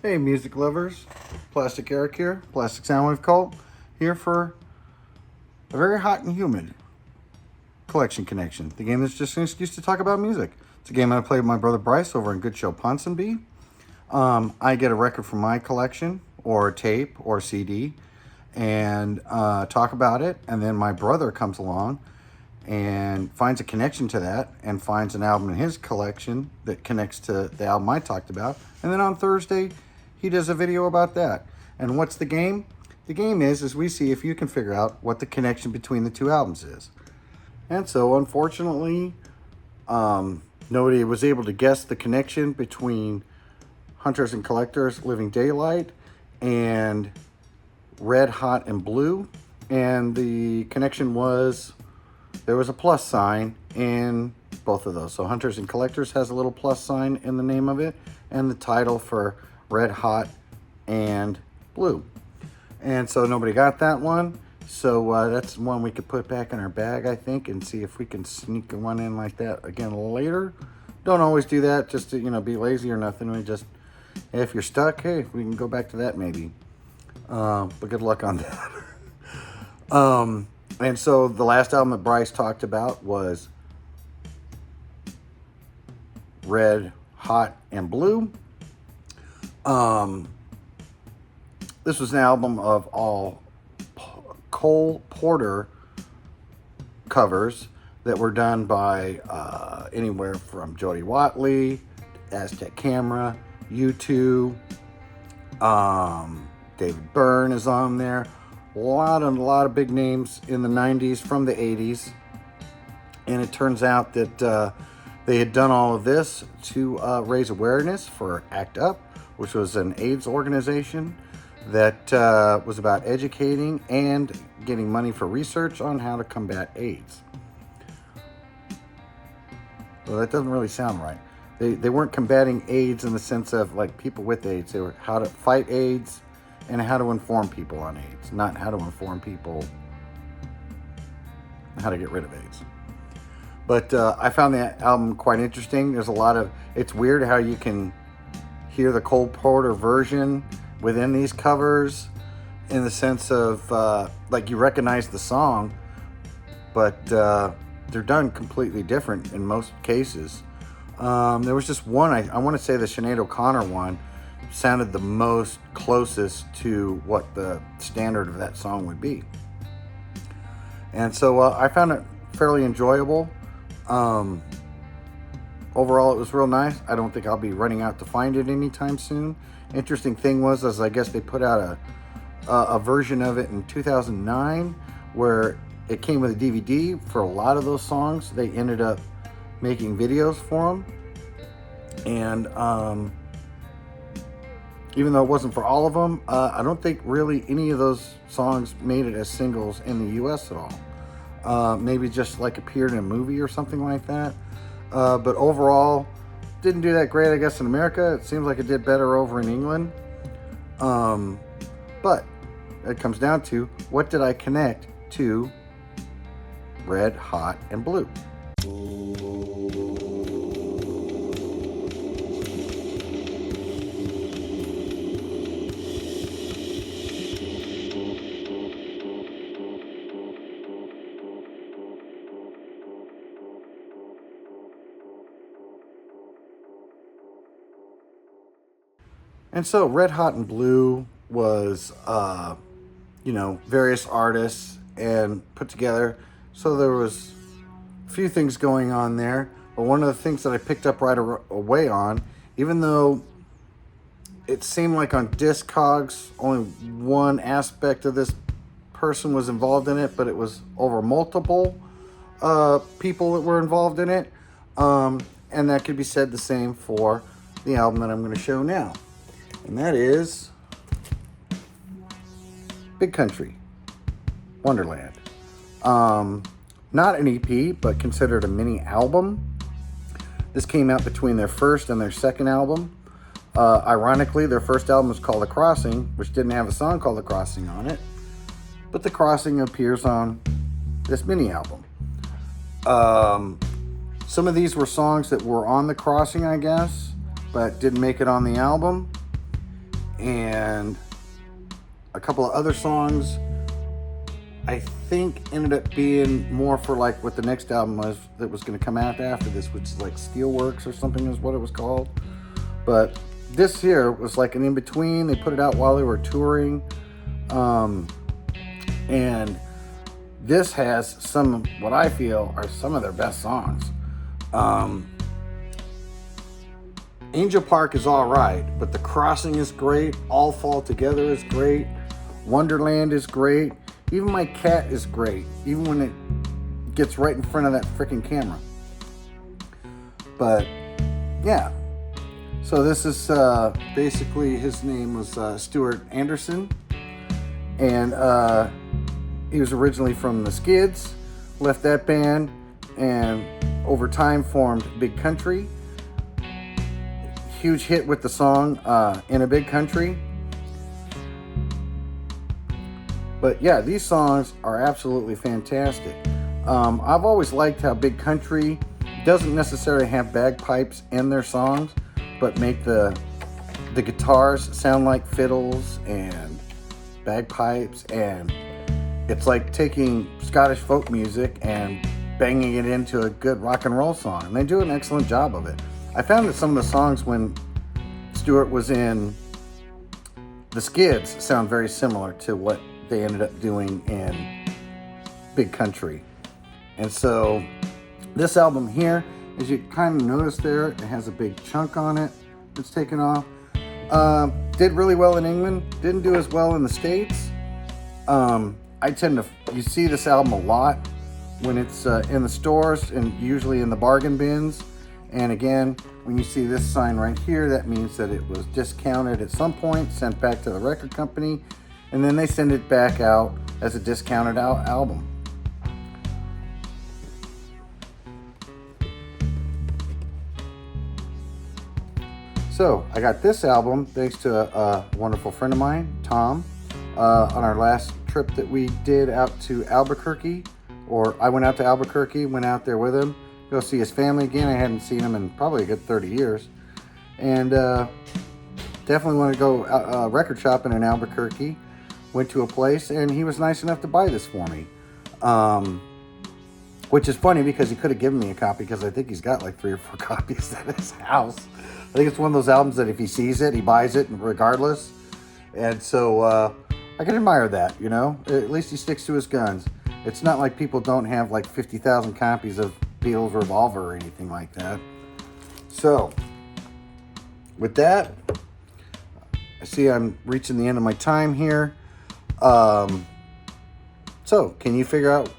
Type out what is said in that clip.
Hey, music lovers. Plastic Eric here, Plastic Soundwave Cult, here for a very hot and humid collection connection. The game that's just an excuse to talk about music. It's a game I play with my brother Bryce over in good show Ponsonby. I get a record from my collection, or a tape, or a CD, and talk about it. And then my brother comes along and finds a connection to that and finds an album in his collection that connects to the album I talked about. And then on Thursday, he does a video about that. And what's the game? The game is we see if you can figure out what the connection between the two albums is. And so, unfortunately, nobody was able to guess the connection between Hunters and Collectors, Living Daylight, and Red, Hot, and Blue. And the connection was, there was a plus sign in both of those. So Hunters and Collectors has a little plus sign in the name of it, and the title for Red, Hot, and Blue. And so nobody got that one. So that's one we could put back in our bag, I think, and see if we can sneak one in like that again later. Don't always do that just to, be lazy or nothing. We just, if you're stuck, hey, we can go back to that maybe. But good luck on that. And so the last album that Bryce talked about was Red, Hot, and Blue. This was an album of all Cole Porter covers that were done by anywhere from Jody Watley, Aztec Camera, U2, David Byrne is on there. A lot of big names in the 90s from the 80s. And it turns out that they had done all of this to raise awareness for ACT UP, which was an AIDS organization that was about educating and getting money for research on how to combat AIDS. Well, that doesn't really sound right. They weren't combating AIDS in the sense of like people with AIDS. They were how to fight AIDS and how to inform people on AIDS, not how to inform people how to get rid of AIDS. But I found that album quite interesting. There's a lot of, it's weird how you can hear the Cole Porter version within these covers in the sense of like you recognize the song, but they're done completely different in most cases. There was just one, I want to say the Sinead O'Connor one sounded the most closest to what the standard of that song would be. And so I found it fairly enjoyable. Overall, it was real nice. I don't think I'll be running out to find it anytime soon. Interesting thing was, I guess they put out a version of it in 2009 where it came with a DVD for a lot of those songs. They ended up making videos for them. And even though it wasn't for all of them, I don't think really any of those songs made it as singles in the US at all. Maybe just like appeared in a movie or something like that. But overall, didn't do that great, I guess, in America. It seems like it did better over in England. But it comes down to, what did I connect to Red, Hot, and Blue? And so Red, Hot, and Blue was, various artists and put together. So there was a few things going on there. But one of the things that I picked up right away on, even though it seemed like on Discogs, only one aspect of this person was involved in it, but it was over multiple people that were involved in it. And that could be said the same for the album that I'm going to show now. And that is Big Country, Wonderland. Not an EP, but considered a mini album. This came out between their first and their second album. Ironically, their first album was called The Crossing, which didn't have a song called The Crossing on it. But The Crossing appears on this mini album. Some of these were songs that were on The Crossing, I guess, but didn't make it on the album. and a couple of other songs I think ended up being more for like what the next album was that was going to come out after this, which is like Steelworks or something is what it was called. But this here was like an in-between. They put it out while they were touring. And this has some, what I feel are some of their best songs. Angel Park is all right, but The Crossing is great. All Fall Together is great. Wonderland is great. Even My Cat is great, even when it gets right in front of that freaking camera. But yeah, so this is basically, his name was Stuart Anderson, and he was originally from the Skids, left that band, and over time formed Big Country. Huge hit with the song In a Big Country. But yeah, these songs are absolutely fantastic. I've always liked how Big Country doesn't necessarily have bagpipes in their songs, but make the guitars sound like fiddles and bagpipes, and it's like taking Scottish folk music and banging it into a good rock and roll song, and they do an excellent job of it. I found that some of the songs when Stuart was in the Skids sound very similar to what they ended up doing in Big Country. And so this album here, as you kind of notice there, it has a big chunk on it that's taken off. Did really well in England, didn't do as well in the States. You see this album a lot when it's in the stores and usually in the bargain bins. And again, when you see this sign right here, that means that it was discounted at some point, sent back to the record company, and then they send it back out as a discounted album. So I got this album thanks to a wonderful friend of mine, Tom, on our last trip that we did out to Albuquerque, or I went out to Albuquerque, went out there with him, go see his family again. I hadn't seen him in probably a good 30 years. And definitely want to go record shopping in Albuquerque. Went to a place, and he was nice enough to buy this for me. Which is funny because he could have given me a copy, because I think he's got like 3 or 4 copies at his house. I think it's one of those albums that if he sees it, he buys it regardless. And so I can admire that, you know. At least he sticks to his guns. It's not like people don't have like 50,000 copies of Beatles Revolver or anything like that. So, with that, I see I'm reaching the end of my time here. So, can you figure out